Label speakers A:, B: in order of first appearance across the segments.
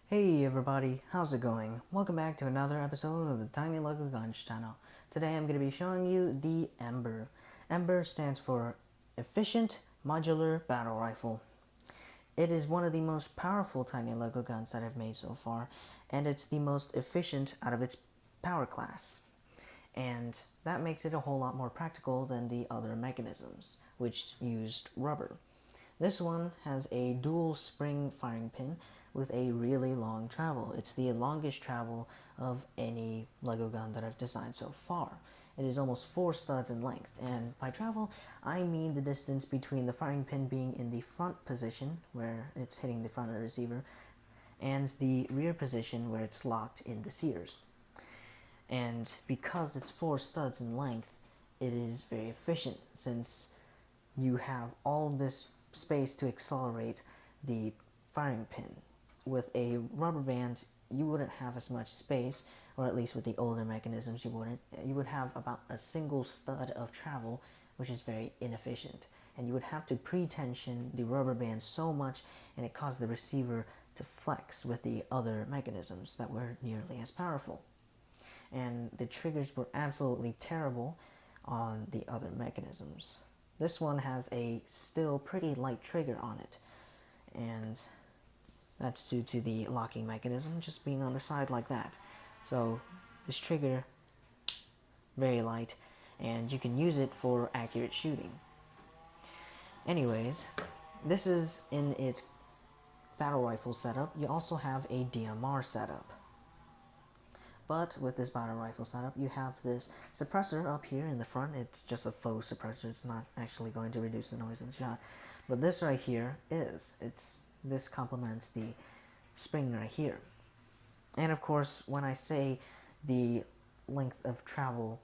A: Hey everybody, how's it going? Welcome back to another episode of the Tiny Lego Guns channel. Today I'm going to be showing you the EMBR. EMBR stands for Efficient Modular Battle Rifle. It is one of the most powerful tiny Lego guns that I've made so far, and it's the most efficient out of its power class. And that makes it a whole lot more practical than the other mechanisms, which used rubber. This one has a dual spring firing pin with a really long travel. It's the longest travel of any Lego gun that I've designed so far. It is almost 4 studs in length, and by travel, I mean the distance between the firing pin being in the front position, where it's hitting the front of the receiver, and the rear position where it's locked in the sears. And because it's 4 studs in length, it is very efficient since you have all this space to accelerate the firing pin. With a rubber band, you wouldn't have as much space, or at least with the older mechanisms you wouldn't. You would have about a single stud of travel, which is very inefficient. And you would have to pre-tension the rubber band so much, and it caused the receiver to flex with the other mechanisms that were nearly as powerful. And the triggers were absolutely terrible on the other mechanisms. This one has a still pretty light trigger on it, and that's due to the locking mechanism just being on the side like that. So this trigger, very light, and you can use it for accurate shooting. Anyways, this is in its battle rifle setup. You also have a DMR setup. But with this battle rifle setup, you have this suppressor up here in the front. It's just a faux suppressor. It's not actually going to reduce the noise of the shot. But this right here this complements the spring right here. And of course, when I say the length of travel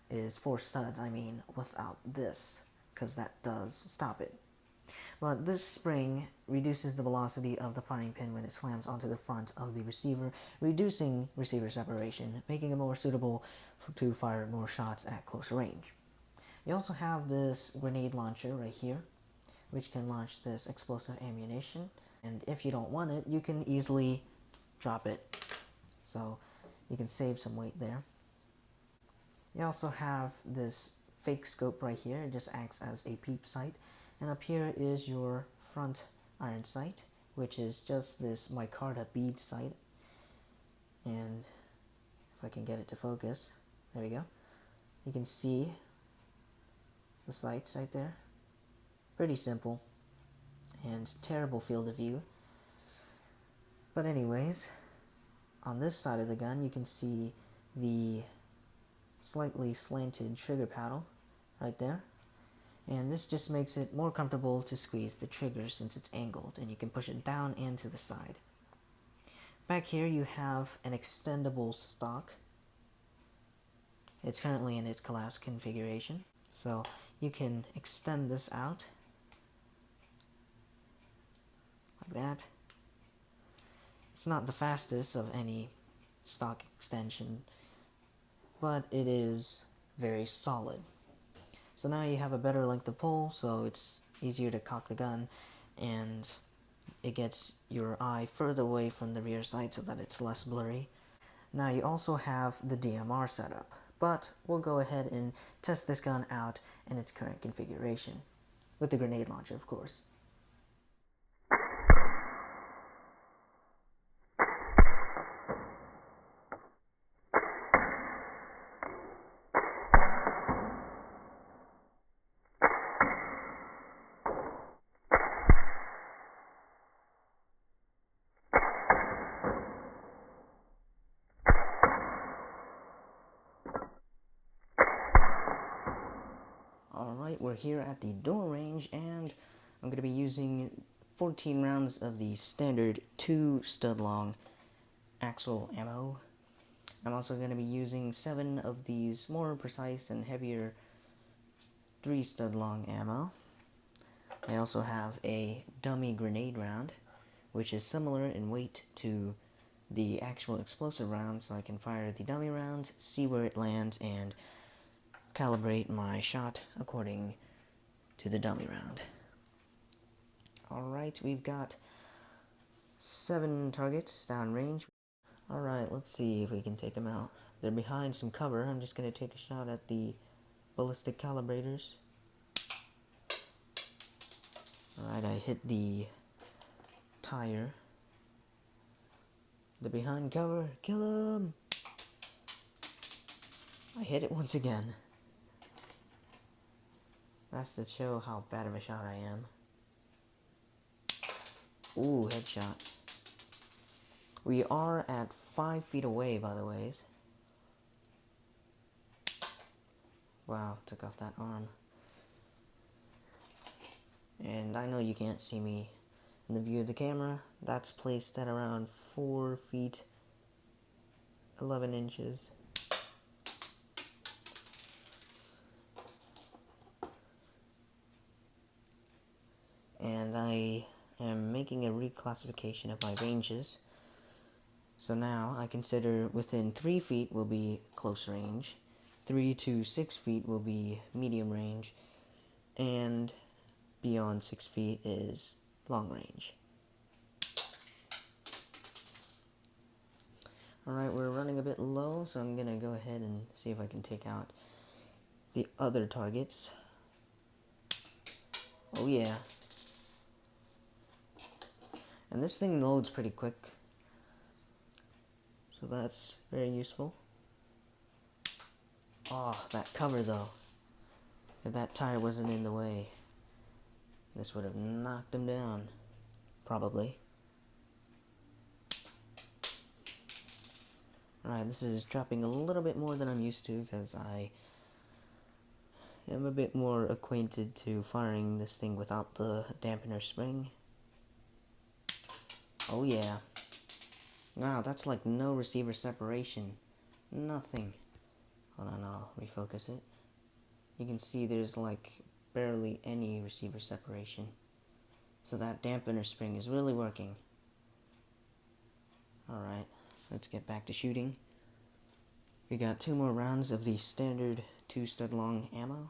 A: is 4 studs, I mean without this, because that does stop it. But this spring reduces the velocity of the firing pin when it slams onto the front of the receiver, reducing receiver separation, making it more suitable to fire more shots at closer range. You also have this grenade launcher right here, which can launch this explosive ammunition, and if you don't want it, you can easily drop it, so you can save some weight there. You also have this fake scope right here. It just acts as a peep sight. And up here is your front iron sight, which is just this micarta bead sight. And if I can get it to focus, there we go. You can see the sights right there. Pretty simple and terrible field of view. But anyways, on this side of the gun, you can see the slightly slanted trigger paddle right there. And this just makes it more comfortable to squeeze the trigger since it's angled, and you can push it down and to the side. Back here you have an extendable stock. It's currently in its collapsed configuration, so you can extend this out like that. It's not the fastest of any stock extension, but it is very solid. So now you have a better length of pull, so it's easier to cock the gun, and it gets your eye further away from the rear sight so that it's less blurry. Now you also have the DMR setup, but we'll go ahead and test this gun out in its current configuration, with the grenade launcher, of course. Alright, we're here at the door range, and I'm going to be using 14 rounds of the standard 2 stud long Axle ammo. I'm also going to be using 7 of these more precise and heavier 3 stud long ammo. I also have a dummy grenade round, which is similar in weight to the actual explosive round, so I can fire the dummy round, see where it lands, and calibrate my shot according to the dummy round. Alright, we've got 7 targets downrange. Alright, let's see if we can take them out. They're behind some cover. I'm just going to take a shot at the ballistic calibrators. Alright, I hit the tire. They're behind cover. Kill them! I hit it once again. That's to show how bad of a shot I am. Ooh, headshot. We are at 5 feet away, by the ways. Wow, took off that arm. And I know you can't see me in the view of the camera. That's placed at around 4 feet 11 inches. And I am making a reclassification of my ranges. So now I consider within 3 feet will be close range, 3 to 6 feet will be medium range, and beyond 6 feet is long range. Alright, we're running a bit low, so I'm gonna go ahead and see if I can take out the other targets. Oh yeah. And this thing loads pretty quick, so that's very useful. Oh, that cover though. If that tire wasn't in the way, this would have knocked him down. Probably. Alright, this is dropping a little bit more than I'm used to because I am a bit more acquainted to firing this thing without the dampener spring. Oh yeah. Wow, that's like no receiver separation. Nothing. Hold on, I'll refocus it. You can see there's like barely any receiver separation. So that dampener spring is really working. Alright, let's get back to shooting. We got 2 more rounds of the standard 2-stud long ammo.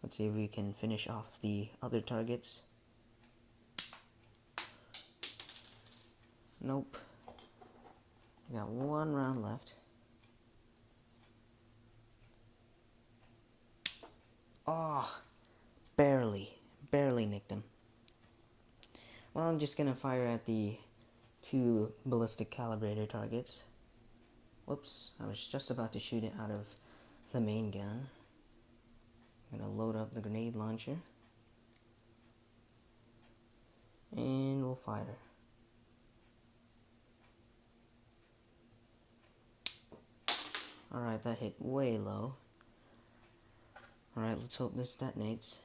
A: Let's see if we can finish off the other targets. Nope. We got 1 round left. Oh, barely nicked him. Well, I'm just gonna fire at the 2 ballistic calibrator targets. Whoops, I was just about to shoot it out of the main gun. I'm gonna load up the grenade launcher. And we'll fire. Alright, that hit way low. Alright, let's hope this detonates.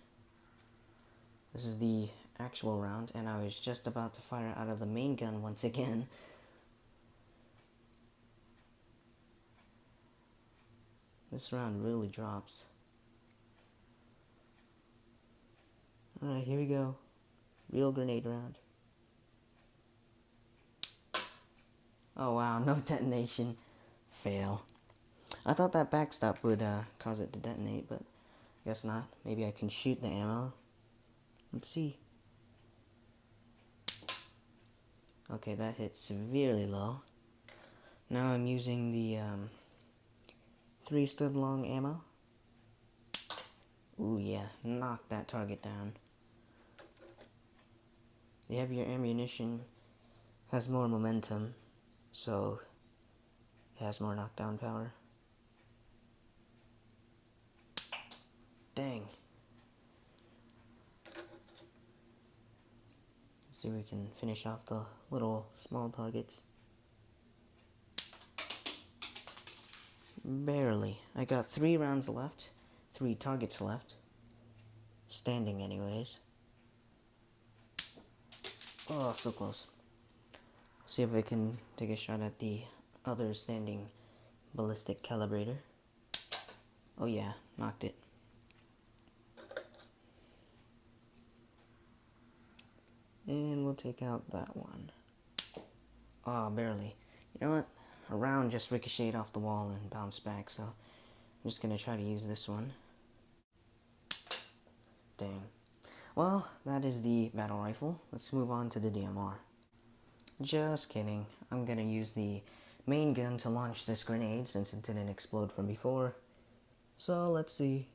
A: This is the actual round, and I was just about to fire out of the main gun once again. This round really drops. Alright, here we go. Real grenade round. Oh wow, no detonation. Fail. I thought that backstop would cause it to detonate, but guess not. Maybe I can shoot the ammo. Let's see. Okay, that hit severely low. Now I'm using the 3-stud long ammo. Ooh yeah, knock that target down. The heavier ammunition has more momentum, so it has more knockdown power. Dang. Let's see if we can finish off the little small targets. Barely. I got 3 rounds left. 3 targets left. Standing anyways. Oh, so close. See if I can take a shot at the other standing ballistic calibrator. Oh yeah, knocked it. And we'll take out that one. Ah, barely. You know what? A round just ricocheted off the wall and bounced back, so I'm just gonna try to use this one. Dang. Well, that is the battle rifle. Let's move on to the DMR. Just kidding. I'm gonna use the main gun to launch this grenade since it didn't explode from before. So let's see.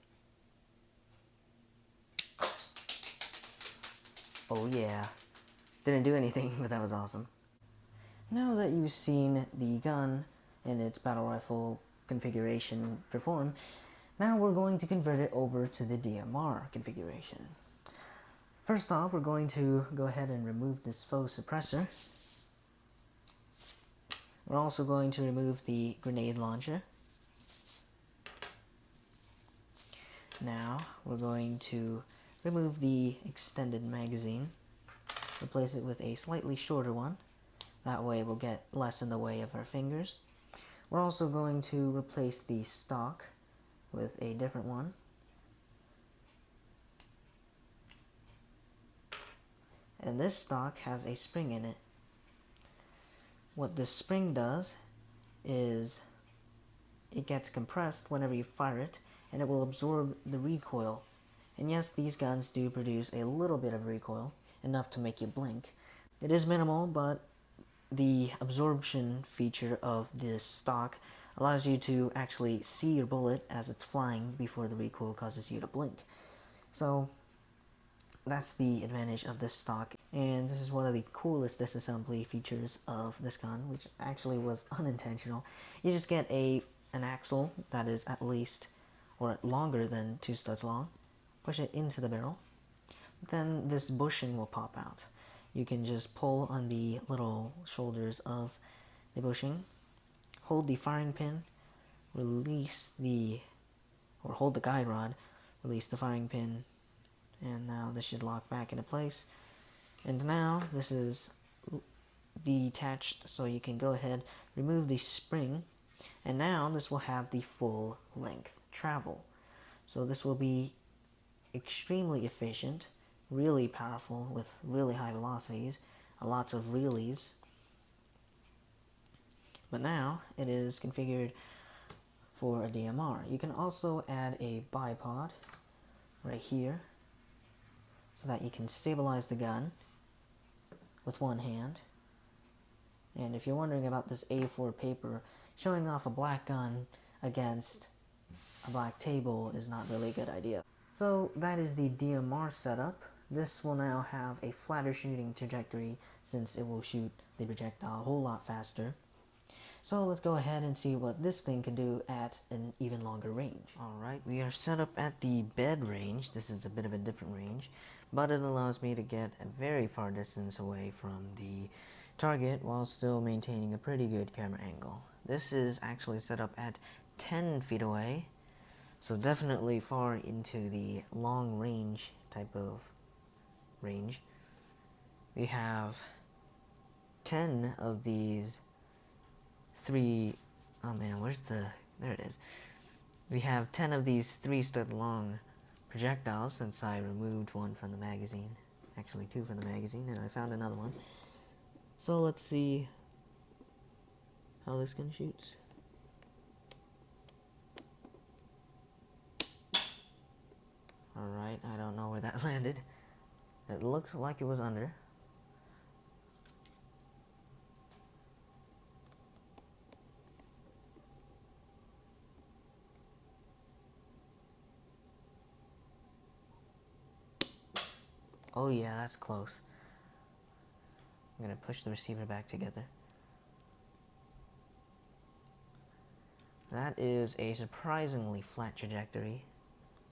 A: Oh yeah. Didn't do anything, but that was awesome. Now that you've seen the gun and its battle rifle configuration perform, now we're going to convert it over to the DMR configuration. First off, we're going to go ahead and remove this faux suppressor. We're also going to remove the grenade launcher. Now, we're going to remove the extended magazine, replace it with a slightly shorter one. That way we'll get less in the way of our fingers. We're also going to replace the stock with a different one. And this stock has a spring in it. What this spring does is it gets compressed whenever you fire it, and it will absorb the recoil. And yes, these guns do produce a little bit of recoil, enough to make you blink. It is minimal, but the absorption feature of this stock allows you to actually see your bullet as it's flying before the recoil causes you to blink. So that's the advantage of this stock, and this is one of the coolest disassembly features of this gun, which actually was unintentional. You just get an axle that is at least or longer than 2 studs long, push it into the barrel, then this bushing will pop out. You can just pull on the little shoulders of the bushing, hold the firing pin, hold the guide rod, release the firing pin, and now this should lock back into place. And now this is detached, so you can go ahead, remove the spring, and now this will have the full length travel. So this will be extremely efficient, really powerful with really high velocities, lots of wheelies. But now it is configured for a DMR. You can also add a bipod right here, so that you can stabilize the gun with one hand. And if you're wondering about this A4 paper, showing off a black gun against a black table is not really a good idea. So that is the DMR setup. This will now have a flatter shooting trajectory since it will shoot the projectile a whole lot faster. So let's go ahead and see what this thing can do at an even longer range. Alright, we are set up at the bed range. This is a bit of a different range, but it allows me to get a very far distance away from the target while still maintaining a pretty good camera angle. This is actually set up at 10 feet away, so definitely far into the long range type of range. We have 10 of these there it is. We have 10 of these 3-stud long projectiles since I removed one from the magazine. Actually 2 from the magazine, and I found another one. So let's see how this gun shoots. Alright, I don't know where that landed. It looks like it was under. Oh yeah, that's close. I'm gonna push the receiver back together. That is a surprisingly flat trajectory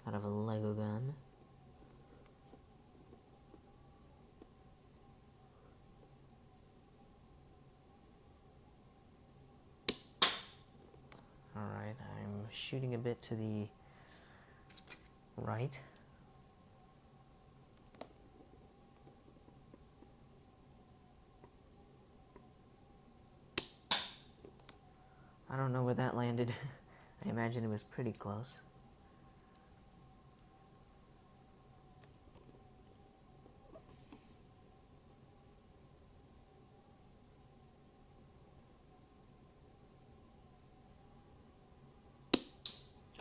A: out of a Lego gun. Alright, I'm shooting a bit to the right. I don't know where that landed. I imagine it was pretty close.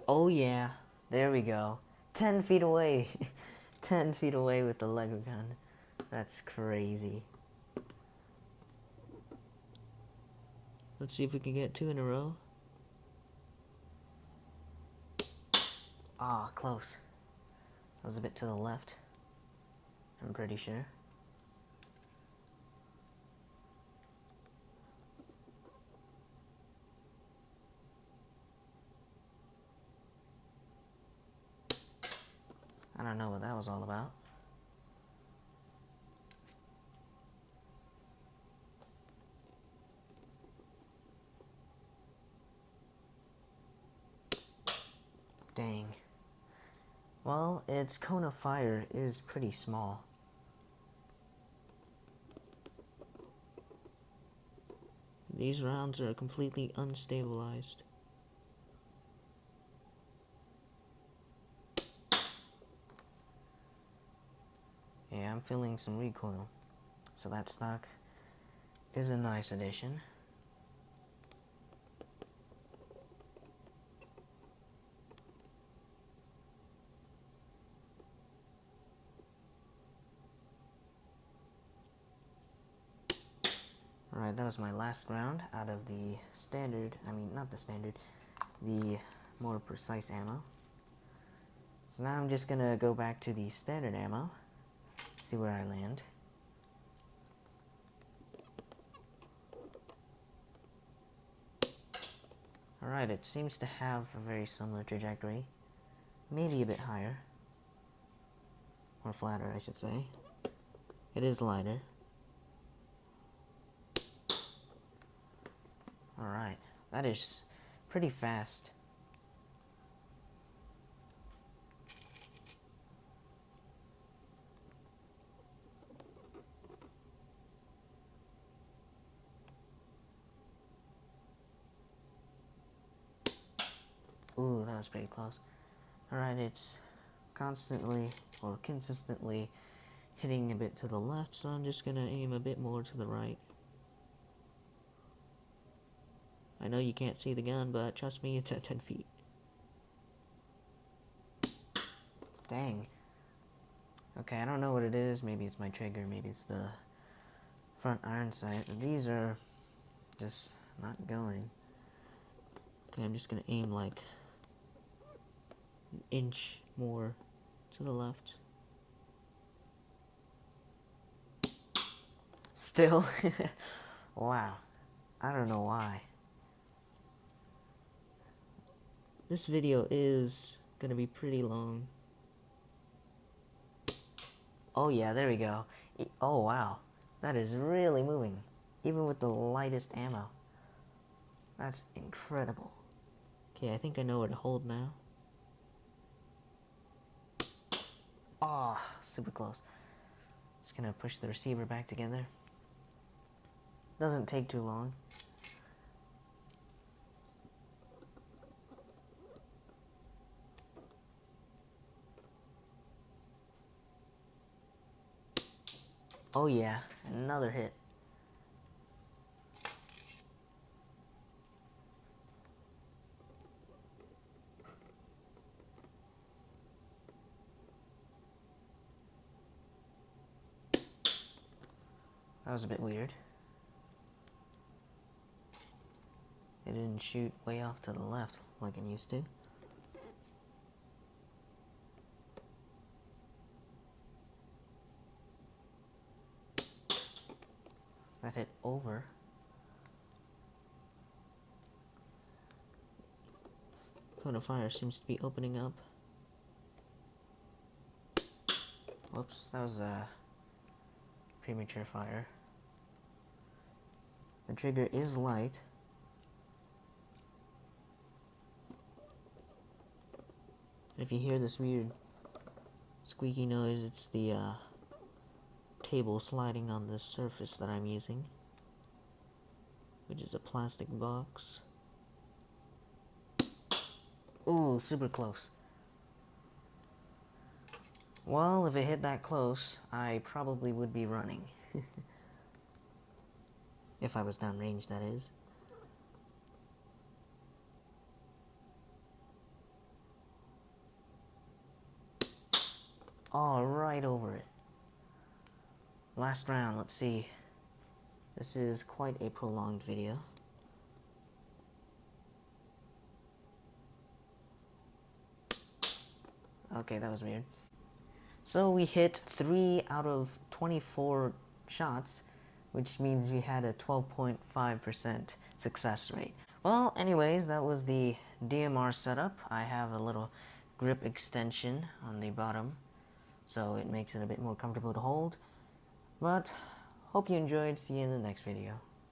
A: Oh yeah, there we go. 10 feet away. 10 feet away with the Lego gun. That's crazy. Let's see if we can get 2 in a row. Ah, close. That was a bit to the left, I'm pretty sure. I don't know what that was all about. Dang. Well, its cone of fire is pretty small. These rounds are completely unstabilized. Yeah, I'm feeling some recoil. So that stock is a nice addition. Alright, that was my last round out of the standard, not the standard, the more precise ammo. So now I'm just gonna go back to the standard ammo, see where I land. Alright, it seems to have a very similar trajectory, maybe a bit higher, or flatter I should say. It is lighter. Alright, that is pretty fast. Ooh, that was pretty close. Alright, it's constantly or consistently hitting a bit to the left, so I'm just gonna aim a bit more to the right. I know you can't see the gun, but trust me, it's at 10 feet. Dang. Okay, I don't know what it is. Maybe it's my trigger, maybe it's the front iron sight. These are just not going. Okay, I'm just gonna aim like an inch more to the left. Still? Wow. I don't know why. This video is gonna be pretty long. Oh yeah, there we go. Oh wow. That is really moving. Even with the lightest ammo. That's incredible. Okay, I think I know where to hold now. Oh, super close. Just gonna push the receiver back together. Doesn't take too long. Oh yeah, another hit. That was a bit weird. It didn't shoot way off to the left like it used to. That hit over. Cone of fire seems to be opening up. Whoops, that was a premature fire. The trigger is light. If you hear this weird squeaky noise, it's the table sliding on the surface that I'm using, which is a plastic box. Ooh, super close. Well, if it hit that close, I probably would be running. If I was downrange, that is. all right over it. Last round, let's see. This is quite a prolonged video. Okay, that was weird. So we hit 3 out of 24 shots, which means we had a 12.5% success rate. Well, anyways, that was the DMR setup. I have a little grip extension on the bottom, so it makes it a bit more comfortable to hold. But hope you enjoyed. See you in the next video.